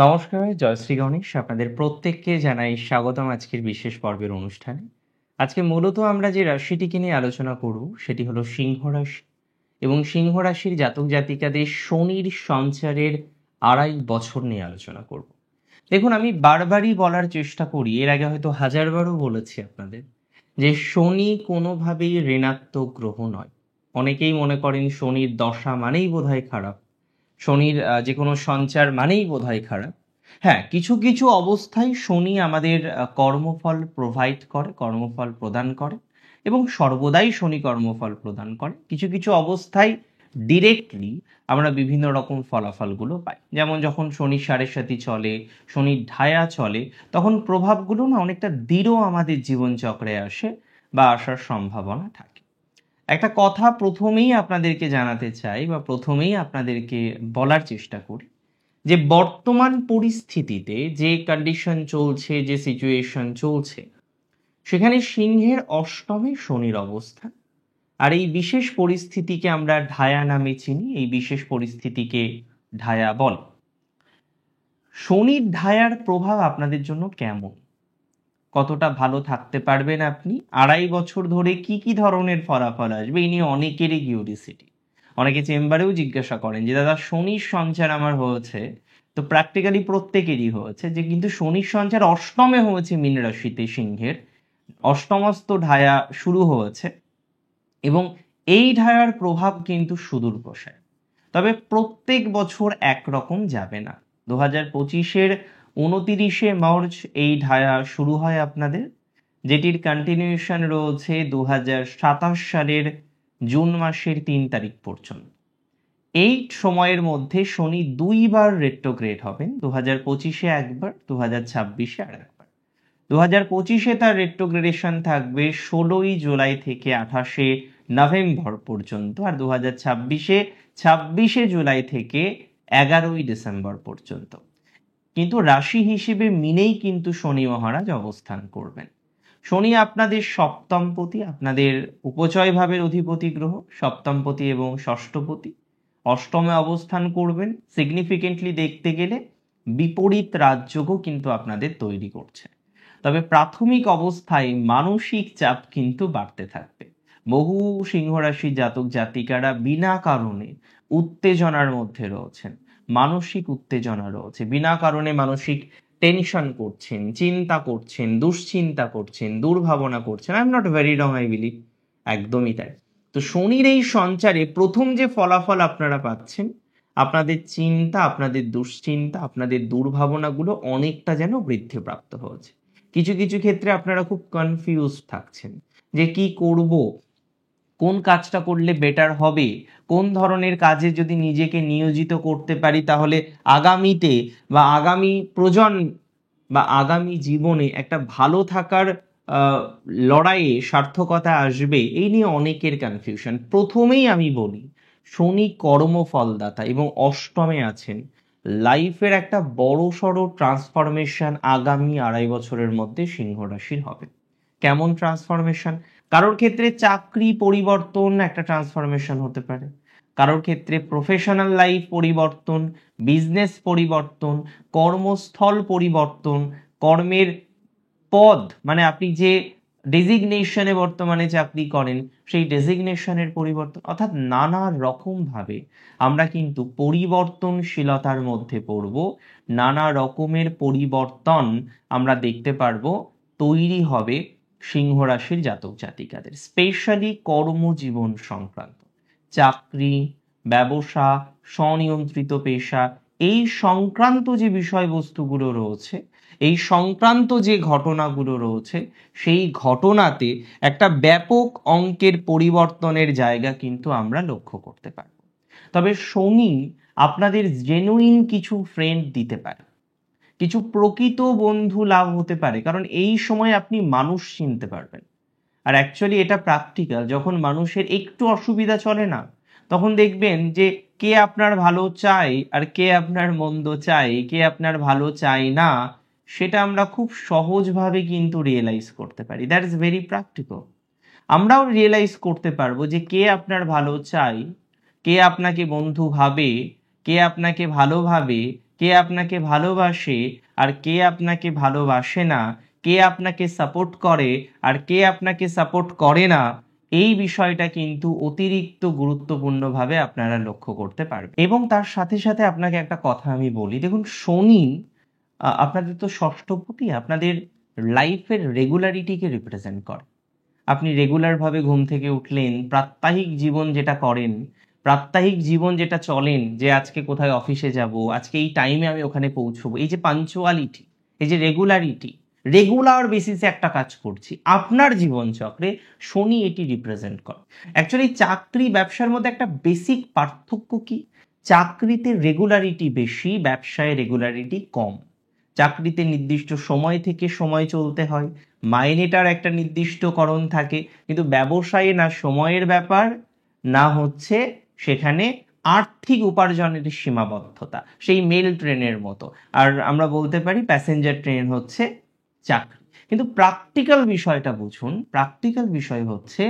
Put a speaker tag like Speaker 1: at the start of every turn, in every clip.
Speaker 1: নমস্কার, জয়শ্রী গণেশ। আপনাদের প্রত্যেককে জানাই স্বাগতম আজকের বিশেষ পর্বের অনুষ্ঠানে। আজকে মূলত আমরা যে রাশিটিকে নিয়ে আলোচনা করব সেটি হলো সিংহ রাশি, এবং সিংহ রাশির জাতক জাতিকাদের শনির সঞ্চারের 2.5 বছর নিয়ে আলোচনা করব। দেখুন, আমি বারবারই বলার চেষ্টা করি, এর আগে হয়তো হাজারবারও বলেছি আপনাদের, যে শনি কোনোভাবেই ঋণাত্মক গ্রহ নয়। অনেকেই মনে করেন শনির দশা মানেই বোধহয় খারাপ, শনির যে কোনো সঞ্চার মানেই বোধহয় খারাপ। হ্যাঁ, কিছু কিছু অবস্থায় শনি আমাদের কর্মফল প্রোভাইড করে, কর্মফল প্রদান করে, এবং সর্বদাই শনি কর্মফল প্রদান করে। কিছু কিছু অবস্থায় ডিরেক্টলি আমরা বিভিন্ন রকম ফলাফলগুলো পাই, যেমন যখন শনি সাড়ে সাথী চলে, শনির ঢায়া চলে, তখন প্রভাবগুলো না অনেকটা দৃঢ় আমাদের জীবনচক্রে আসে বা আসার সম্ভাবনা থাকে। একটা কথা প্রথমেই আপনাদেরকে জানাতে চাই বা প্রথমেই আপনাদেরকে বলার চেষ্টা করি, যে বর্তমান পরিস্থিতিতে যে কন্ডিশন চলছে, যে সিচুয়েশন চলছে, সেখানে সিংহের অষ্টমে শনির অবস্থান। আর এই বিশেষ পরিস্থিতিকে আমরা ঢায়া নামে চিনি, এই বিশেষ পরিস্থিতিকে ঢায়া বল। শনির ঢায়ার প্রভাব আপনাদের জন্য কেমন, কতটা ভালো থাকতে পারবেন আপনি, 2.5 বছর ধরে কি কি ধরনের ফলাফল আসবে, এই নিয়ে অনেকেরই কিউরিসিটি। অনেকে চেম্বারেও জিজ্ঞাসা করেন যে দাদা, শনির সঞ্চার আমার হয়েছে, তো প্র্যাকটিক্যালি প্রত্যেকেরই হয়েছে, যে কিন্তু শনির সঞ্চার অষ্টমে হয়েছে মীন রাশিতে, সিংহের অষ্টমস্ত ঢায়া শুরু হয়েছে, এবং এই ঢায়ার প্রভাব কিন্তু সুদূর প্রসারী। তবে প্রত্যেক বছর একরকম যাবে না। 2025-এর 29শে মার্চ এই ঢায়া শুরু হয় আপনাদের, যেটির কন্টিনিউশন রয়েছে 2027 সালের জুন মাসের 3 তারিখ পর্যন্ত। এই সময়ের মধ্যে শনি 2বার রেট্রোগ্রেড হবেন, 2025-এ একবার, 2026-এ আর একবার। 2025-এ তার রেট্রোগ্রেডেশন থাকবে 16ই জুলাই থেকে 28শে নভেম্বর পর্যন্ত, আর 2026-এ 26শে জুলাই থেকে 11ই ডিসেম্বর পর্যন্ত। কিন্তু রাশি হিসেবে মিনেই কিন্তু শনি মহারাজ অবস্থান করবেন। শনি আপনাদের সপ্তমপতি, আপনাদের উপচয় ভাবের অধিপতি গ্রহ, সপ্তমপতি এবং ষষ্ঠপতি, অষ্টমে অবস্থান করবেন। সিগনিফিকেন্টলি দেখতে গেলে বিপরীত রাজযোগও কিন্তু আপনাদের তৈরি করছে। তবে প্রাথমিক অবস্থায় মানসিক চাপ কিন্তু বাড়তে থাকবে। বহু সিংহ রাশির জাতক জাতিকারা বিনা কারণে উত্তেজনার মধ্যে রয়েছেন, মানসিক উত্তেজনা রয়েছে, বিনা কারণে মানসিক টেনশন করছেন, চিন্তা করছেন, দুশ্চিন্তা করছেন, দুর্ভাবনা করছেন। I am not very wrong, I believe, একদমই তাই। তো শনির এই সঞ্চারে প্রথম যে ফলাফল আপনারা পাচ্ছেন, আপনাদের চিন্তা, আপনাদের দুশ্চিন্তা, আপনাদের দুর্ভাবনাগুলো অনেকটা যেন বৃদ্ধিপ্রাপ্ত হয়েছে। কিছু কিছু ক্ষেত্রে আপনারা খুব কনফিউজ থাকছেন যে কি করব, কোন কাজটা করলে বেটার হবে, কোন ধরনের কাজে যদি নিজেকে নিয়োজিত করতে পারি তাহলে আগামীতে বা আগামী প্রজন্ম বা আগামী জীবনে একটা ভালো থাকার লড়াইয়ে সার্থকতা আসবে, এই নিয়ে অনেকের কনফিউশন। প্রথমেই আমি বলি, শনি কর্মফলদাতা এবং অষ্টমে আছেন। লাইফের একটা বড় সড়ো ট্রান্সফরমেশন আগামী 2.5 বছরের মধ্যে সিংহ রাশির হবে। কেমন ট্রান্সফরমেশন? কারোর ক্ষেত্রে চাকরি পরিবর্তন একটা ট্রান্সফরমেশন হতে পারে, কারোর ক্ষেত্রে প্রফেশনাল লাইফ পরিবর্তন, বিজনেস পরিবর্তন, কর্মস্থল পরিবর্তন, কর্মের পদ, মানে আপনি যে ডেজিগনেশনে বর্তমানে চাকরি করেন সেই ডেজিগনেশনের পরিবর্তন, অর্থাৎ নানা রকম ভাবে আমরা কিন্তু পরিবর্তনশীলতার মধ্যে পড়ব। নানা রকমের পরিবর্তন আমরা দেখতে পারবো তৈরি হবে সিংহ রাশির জাতক জাতিকাদের, স্পেশালি কর্মজীবন সংক্রান্ত, চাকরি, ব্যবসা, স্বনিয়ন্ত্রিত পেশা, এই সংক্রান্ত যে বিষয়বস্তুগুলো রয়েছে, এই সংক্রান্ত যে ঘটনাগুলো রয়েছে, সেই ঘটনাতে একটা ব্যাপক অঙ্কের পরিবর্তনের জায়গা কিন্তু আমরা লক্ষ্য করতে পারব। তবে শনি আপনাদের জেনুইন কিছু ফ্রেন্ড দিতে পারে, কিছু প্রকৃত বন্ধু লাভ হতে পারে, কারণ এই সময় আপনি মানুষ চিনতে পারবেন। আর অ্যাকচুয়ালি এটা প্র্যাকটিক্যাল, যখন মানুষের একটু অসুবিধা চলে না, তখন দেখবেন যে কে আপনার ভালো চায় আর কে আপনার মন্দ চায়, কে আপনার ভালো চায় না, সেটা আমরা খুব সহজভাবে কিন্তু রিয়েলাইজ করতে পারি। That is very practical. আমরাও রিয়েলাইজ করতে পারবো যে কে আপনার ভালো চায়, কে আপনাকে বন্ধু ভাবে, কে আপনাকে ভালো ভাবে, কে আপনাকে ভালোবাসে আর কে আপনাকে ভালোবাসে না, কে আপনাকে সাপোর্ট করে আর কে আপনাকে সাপোর্ট করে না, এই বিষয়টা কিন্তু অতিরিক্ত গুরুত্বপূর্ণভাবে আপনারা লক্ষ্য করতে পারবেন। এবং তার সাথে সাথে আপনাকে একটা কথা আমি বলি, দেখুন শনি আপনাদের তো ষষ্ঠপতি, আপনাদের লাইফের রেগুলারিটিকে রিপ্রেজেন্ট করে। আপনি রেগুলারভাবে ঘুম থেকে উঠলেন, প্রাত্যহিক জীবন যেটা করেন, প্রাত্যহিক জীবন যেটা চলেন, যে আজকে কোথায় অফিসে যাব, আজকে এই টাইমে আমি ওখানে পৌঁছবো, এই যে পাঞ্চুয়ালিটি, এই যে রেগুলারিটি, রেগুলার বেসিসে একটা কাজ করছি, আপনার জীবনচক্রে শনি এটি রিপ্রেজেন্ট করে। অ্যাকচুয়ালি চাকরি ব্যবসার মধ্যে একটা বেসিক পার্থক্য কি? চাকরিতে রেগুলারিটি বেশি, ব্যবসায় রেগুলারিটি কম। চাকরিতে নির্দিষ্ট সময় থেকে সময় চলতে হয়, মাইনেটার একটা নির্দিষ্টকরণ থাকে, কিন্তু ব্যবসায়ে না সময়ের ব্যাপার, না হচ্ছে সেখানে আর্থিক উপার্জনের সীমাবদ্ধতা, সেই মেল ট্রেনের মতো। আর আমরা বলতে পারি প্যাসেঞ্জার ট্রেন হচ্ছে চাকরি। কিন্তু প্র্যাকটিক্যাল বিষয়টা বুঝুন, প্র্যাকটিক্যাল বিষয় হচ্ছে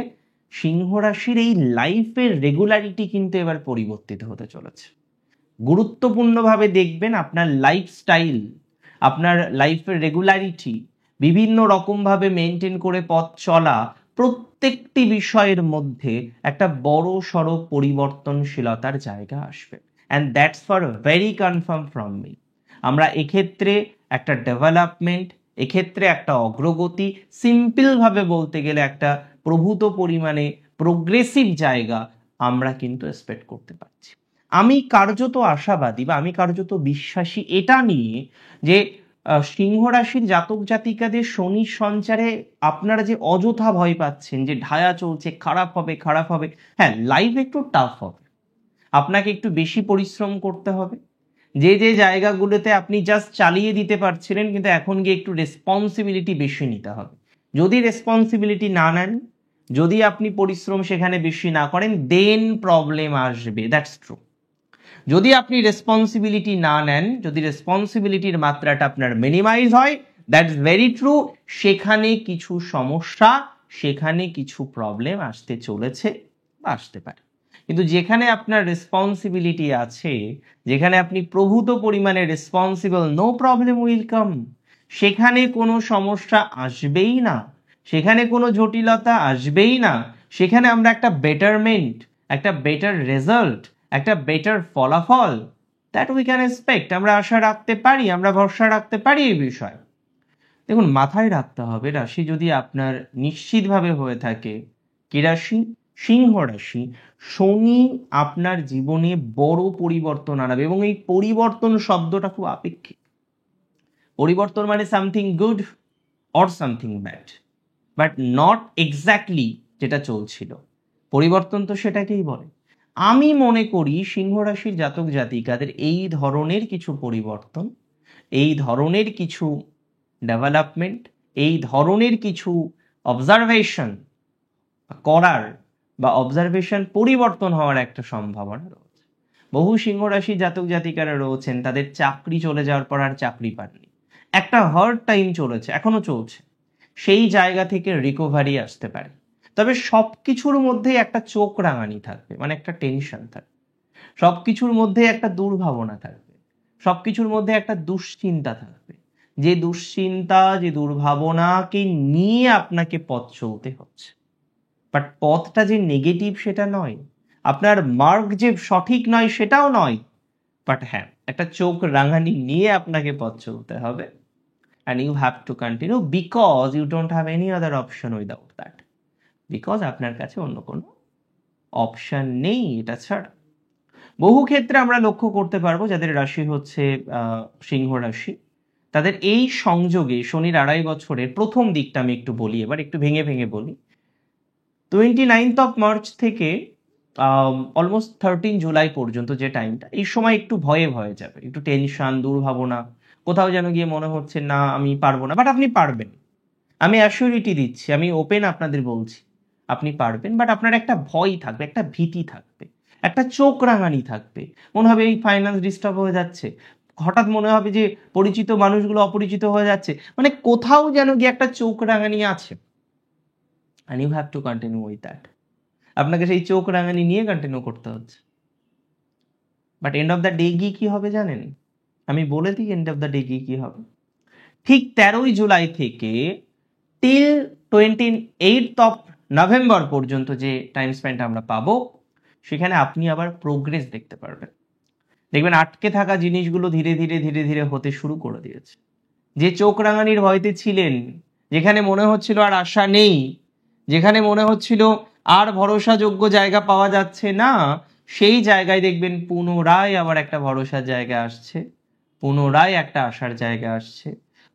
Speaker 1: সিংহ রাশির এই লাইফের রেগুলারিটি কিন্তু এবার পরিবর্তিত হতে চলেছে। গুরুত্বপূর্ণভাবে দেখবেন আপনার লাইফস্টাইল, আপনার লাইফের রেগুলারিটি, বিভিন্ন রকমভাবে মেনটেন করে পথ চলা, প্রত্যেকটি বিষয়ের মধ্যে একটা বড় সড়ো পরিবর্তনশীলতার জায়গা আসবে। And that's for very confirm from me. আমরা এক্ষেত্রে একটা ডেভেলপমেন্ট, এক্ষেত্রে একটা অগ্রগতি, সিম্পলভাবে বলতে গেলে একটা প্রভূত পরিমাণে প্রোগ্রেসিভ জায়গা আমরা কিন্তু এক্সপেক্ট করতে পারছি। আমি কার্যত আশাবাদী বা আমি কার্যত বিশ্বাসী এটা নিয়ে যে সিংহ রাশির জাতক জাতিকাদের শনি সঞ্চারে আপনারা যে অযথা ভয় পাচ্ছেন, যে ঢায়া চলছে, খারাপ হবে খারাপ হবে, হ্যাঁ লাইফ একটু টাফ হবে, আপনাকে একটু বেশি পরিশ্রম করতে হবে। যে যে জায়গাগুলোতে আপনি জাস্ট চালিয়ে দিতে পারছিলেন, কিন্তু এখন গিয়ে একটু রেসপন্সিবিলিটি বেশি নিতে হবে। যদি রেসপন্সিবিলিটি না নেন, যদি আপনি পরিশ্রম সেখানে বেশি না করেন, দেন প্রবলেম আসবে, দ্যাটস ট্রু। যদি আপনি রেসপন্সিবিলিটি না নেন, যদি রেসপন্সিবিলিটির মাত্রাটা আপনার মিনিমাইজ হয়, দ্যাটস ভেরি ট্রু, সেখানে কিছু সমস্যা, সেখানে কিছু প্রবলেম আসতে চলেছে বা আসতে পারে। কিন্তু যেখানে আপনার রেসপন্সিবিলিটি আছে, যেখানে আপনি প্রভূত পরিমাণে responsible, no problem will come. সেখানে কোনো সমস্যা আসবেই না, সেখানে কোনো জটিলতা আসবেই না। সেখানে আমরা একটা বেটারমেন্ট, একটা বেটার রেজাল্ট, একটা বেটার ফলাফল, দ্যাট উই ক্যান এক্সপেক্ট, আমরা আশা রাখতে পারি, আমরা ভরসা রাখতে পারি এই বিষয়ে। দেখুন মাথায় রাখতে হবে, রাশি যদি আপনার নিশ্চিতভাবে হয়ে থাকে কি রাশি? সিংহ রাশি, শনি আপনার জীবনে বড় পরিবর্তন আনবে। এবং এই পরিবর্তন শব্দটা খুব আপেক্ষিক। পরিবর্তন মানে something good or something bad, but not exactly যেটা চলছিল। পরিবর্তন তো সেটাকেই বলে। আমি মনে করি সিংহ রাশির জাতক জাতিকাদের এই ধরনের কিছু পরিবর্তন, এই ধরনের কিছু ডেভেলপমেন্ট, এই ধরনের কিছু অবজারভেশন করার বা অবজারভেশন পরিবর্তন হওয়ার একটা সম্ভাবনা রয়েছে। বহু সিংহ রাশি জাতক জাতিকারা রয়েছেন, তাদের চাকরি চলে যাওয়ার পর আর চাকরি পাননি, একটা হার্ড টাইম চলেছে, এখনো চলছে, সেই জায়গা থেকে রিকভারি আসতে পারে। তবে সবকিছুর মধ্যে একটা চোখ রাঙানি থাকবে, মানে একটা টেনশন থাকবে, সবকিছুর মধ্যে একটা দুর্ভাবনা থাকবে, সবকিছুর মধ্যে একটা দুশ্চিন্তা থাকবে। যে দুশ্চিন্তা, যে দুর্ভাবনাকে নিয়ে আপনাকে পথ চলতে হচ্ছে, বাট পথটা যে নেগেটিভ সেটা নয়, আপনার মার্ক যে সঠিক নয় সেটাও নয়, বাট হ্যাঁ একটা চোখ রাঙানি নিয়ে আপনাকে পথ চলতে হবে। and you have to continue because you don't have any other option without that, because আপনার কাছে অন্য কোনো অপশন নেই এটা ছাড়া। বহু ক্ষেত্রে আমরা লক্ষ্য করতে পারবো যাদের রাশি হচ্ছে সিংহ রাশি, তাদের এই সংযোগে শনির 2.5 বছরের প্রথম দিকটা আমি একটু বলি, এবার একটু ভেঙে ভেঙে বলি। 29th মার্চ থেকে অলমোস্ট 13 জুলাই পর্যন্ত যে টাইমটা, এই সময় একটু ভয়ে ভয়ে যাবে, একটু টেনশন, দুর্ভাবনা, কোথাও যেন গিয়ে মনে হচ্ছে না আমি পারবো না, বাট আপনি পারবেন। আমি অ্যাসিউরিটি দিচ্ছি, আমি ওপেন আপনাদের বলছি, আপনি পারবেন। বাট আপনার একটা ভয় থাকবে, একটা ভীতি থাকবে, একটা চোখ রাঙানি থাকবে। মনে হবে এই ফাইন্যান্স ডিস্টার্ব হয়ে যাচ্ছে, হঠাৎ মনে হবে যে পরিচিত মানুষগুলো অপরিচিত হয়ে যাচ্ছে, মানে কোথাও যেন গিয়ে একটা চোখ রাঙানি আছে। and you have to continue with that, আপনাকে সেই চোখ রাঙানি নিয়ে কন্টিনিউ করতে হচ্ছে। But end of the day গিয়ে কি হবে জানেন? আমি বলে দিই এন্ড অফ দ্য ডে কি হবে। ঠিক 13ই জুলাই থেকে টিল 28th অফ নভেম্বর পর্যন্ত যে টাইম স্পেন্ড আমরা পাবো, সেখানে আপনি আবার প্রোগ্রেস দেখতে পারবেন। দেখবেন আটকে থাকা জিনিসগুলো ধীরে ধীরে ধীরে ধীরে হতে শুরু করে দিয়েছে। যে চোখ রাঙানির ভয়তে ছিলেন, যেখানে মনে হচ্ছিল আর আশা নেই, যেখানে মনে হচ্ছিল আর ভরসাযোগ্য জায়গা পাওয়া যাচ্ছে না, সেই জায়গায় দেখবেন পুনরায় আবার একটা ভরসার জায়গা আসছে, পুনরায় একটা আশার জায়গা আসছে,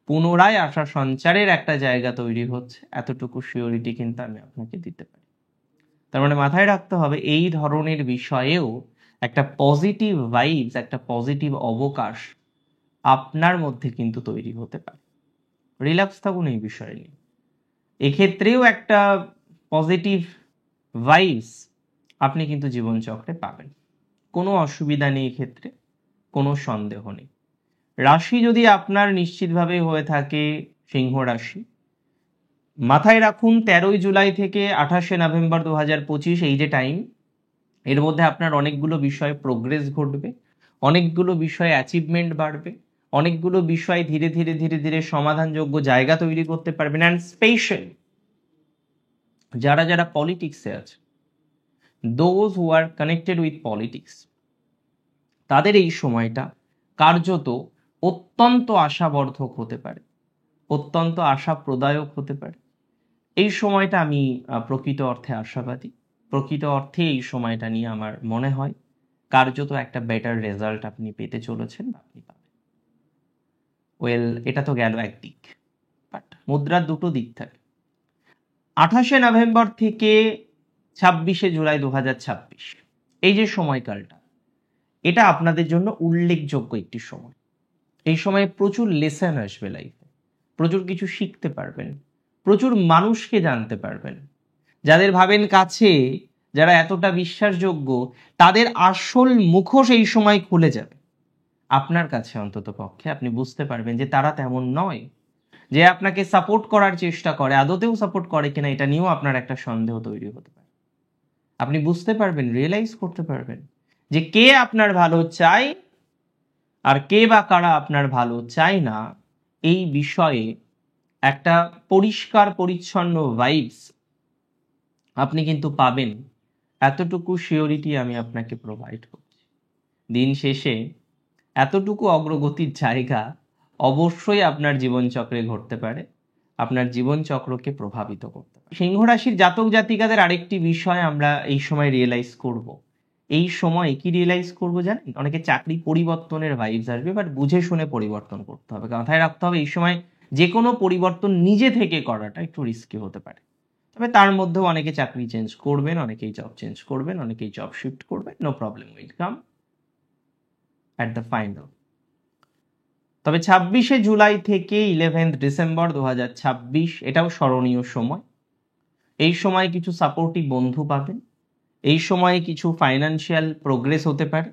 Speaker 1: পুনরায় আশা সঞ্চারের একটা জায়গা তৈরি হচ্ছে। এতটুকু সিওরিটি কিন্তু আমি আপনাকে দিতে পারি। তার মানে মাথায় রাখতে হবে এই ধরনের বিষয়েও একটা পজিটিভ ভাইবস, একটা পজিটিভ অবকাশ আপনার মধ্যে কিন্তু তৈরি হতে পারে। রিল্যাক্স থাকুন এই বিষয় নিয়ে। এক্ষেত্রেও একটা পজিটিভ ভাইবস আপনি কিন্তু জীবনচক্রে পাবেন, কোনো অসুবিধা নেই এক্ষেত্রে, কোনো সন্দেহ নেই। রাশি যদি আপনার নিশ্চিতভাবে হয়ে থাকে সিংহ রাশি, মাথায় রাখুন 13ই জুলাই থেকে 28শে নভেম্বর 2025 এই যে টাইম, এর মধ্যে আপনার অনেকগুলো বিষয়ে প্রোগ্রেস ঘটবে, অনেকগুলো বিষয়ে অ্যাচিভমেন্ট বাড়বে, অনেকগুলো বিষয় ধীরে ধীরে ধীরে ধীরে সমাধানযোগ্য জায়গা তৈরি করতে পারবেন। অ্যান্ড স্পেশাল যারা যারা পলিটিক্সে আছে, those who are connected with politics, তাদের এই সময়টা কার্যত অত্যন্ত আশাবর্ধক হতে পারে, অত্যন্ত আশাপ্রদায়ক হতে পারে। এই সময়টা আমি প্রকৃত অর্থে আশাবাদী, প্রকৃত অর্থে এই সময়টা নিয়ে আমার মনে হয় কার্যত একটা বেটার রেজাল্ট আপনি পেতে চলেছেন বা আপনি পাবেন। ওয়েল, এটা তো গেল একদিক, বাট মুদ্রার দুটো দিক থাকে। 28শে নভেম্বর থেকে 26শে জুলাই 2026 এই যে সময়কালটা, এটা আপনাদের জন্য উল্লেখযোগ্য একটি সময়। এই সময়ে প্রচুর লেসন আসবে লাইফে, প্রচুর কিছু শিখতে পারবেন, প্রচুর মানুষকে জানতে পারবেন। যাদের ভাবেন কাছে, যারা এতটা বিশ্বাসযোগ্য, তাদের আসল মুখোশ এই সময় খুলে যাবে আপনার কাছে। অন্তত পক্ষে আপনি বুঝতে পারবেন যে তারা তেমন নয়। যে আপনাকে সাপোর্ট করার চেষ্টা করে, আদতেও সাপোর্ট করে কিনা এটা নিয়েও আপনার একটা সন্দেহ তৈরি হতে পারে। আপনি বুঝতে পারবেন, রিয়েলাইজ করতে পারবেন যে কে আপনার ভালো চায় আর কে বা কারা আপনার ভালো চায় না। এই বিষয়ে একটা পরিষ্কার পরিচ্ছন্ন ভাইবস আপনি কিন্তু পাবেন, এতটুকু সিওরিটি আমি আপনাকে প্রোভাইড করছি। দিন শেষে এতটুকু অগ্রগতির জায়গা অবশ্যই আপনার জীবনচক্রে ঘটতে পারে, আপনার জীবনচক্রকে প্রভাবিত করতে পারে। সিংহ রাশির জাতক জাতিকাদের আরেকটি বিষয় আমরা এই সময় রিয়েলাইজ করব। এই সময় কি রিয়েলাইজ করবো জানেন? অনেকে চাকরি পরিবর্তনের ভাইবস আসবে, বাট বুঝে শুনে পরিবর্তন করতে হবে। মাথায় রাখতে হবে এই সময় যে কোনো পরিবর্তন নিজে থেকে করাটা একটু রিস্কি হতে পারে। তবে তার মধ্যেও অনেকে চাকরি চেঞ্জ করবেন, অনেকেই জব চেঞ্জ করবেন, অনেকেই জব শিফট করবেন, no problem, will come at the final. তবে 26শে জুলাই থেকে 11th ডিসেম্বর 2026 এটাও স্মরণীয় সময়। এই সময় কিছু সাপোর্টিভ বন্ধু পাবেন, এই সময়ে কিছু ফাইন্যান্সিয়াল প্রোগ্রেস হতে পারে,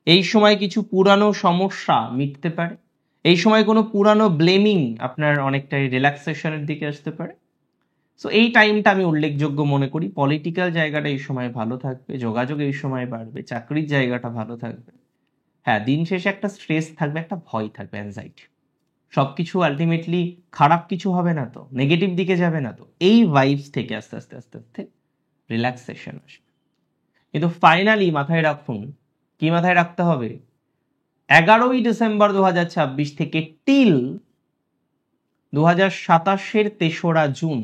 Speaker 1: এই সময় কিছু পুরানো সমস্যা মিটতে পারে, এই সময় কোনো পুরানো ব্লেমিং আপনার অনেকটাই রিল্যাক্সেশনের দিকে আসতে পারে। সো এই টাইমটা আমি উল্লেখযোগ্য মনে করি। পলিটিক্যাল জায়গাটা এই সময় ভালো থাকবে, যোগাযোগ এই সময় বাড়বে, চাকরির জায়গাটা ভালো থাকবে। হ্যাঁ, দিন শেষে একটা স্ট্রেস থাকবে, একটা ভয় থাকবে, অ্যাংজাইটি। সব কিছু আলটিমেটলি খারাপ কিছু হবে না তো, নেগেটিভ দিকে যাবে না তো। এই ভাইবস থেকে আস্তে আস্তে আস্তে আস্তে রিল্যাক্সেশন আসবে। কিন্তু ফাইনালি মাথায় রাখুন, কি মাথায় রাখতে হবে, 11ই ডিসেম্বর 2026 থেকে টিল 2027-এর 3রা জুন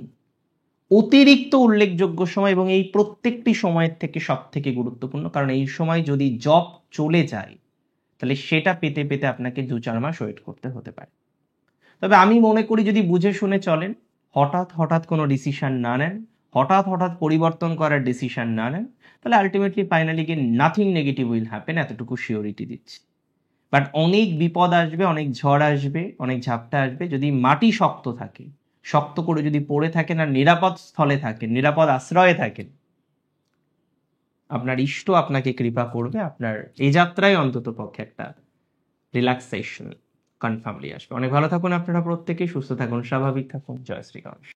Speaker 1: অতিরিক্ত উল্লেখযোগ্য সময়, এবং এই প্রত্যেকটি সময়ের থেকে সব থেকে গুরুত্বপূর্ণ। কারণ এই সময় যদি জব চলে যায় তাহলে সেটা পেতে পেতে আপনাকে 2-4 মাস ওয়েট করতে হতে পারে। তবে আমি মনে করি যদি বুঝে শুনে চলেন, হঠাৎ হঠাৎ কোনো ডিসিশন না নেন, হঠাৎ হঠাৎ পরিবর্তন করার ডিসিশন না নেন, তাহলে আলটিমেটলি ফাইনালি গিয়ে নাথিং নেগেটিভ উইল হ্যাপেন, এতটুকু সিওরিটি দিচ্ছি। বাট অনেক বিপদ আসবে, অনেক ঝড় আসবে, অনেক ঝাপটা আসবে। যদি মাটি শক্ত থাকে, শক্ত করে যদি পড়ে থাকেন আর নিরাপদ স্থলে থাকেন, নিরাপদ আশ্রয়ে থাকেন, আপনার ইষ্ট আপনাকে কৃপা করবে। আপনার এই যাত্রায় অন্তত পক্ষে একটা রিল্যাক্সেশন কনফার্মলি আসবে। অনেক ভালো থাকুন আপনারা প্রত্যেকেই, সুস্থ থাকুন, স্বাভাবিক থাকুন। জয় শ্রী গণেশ।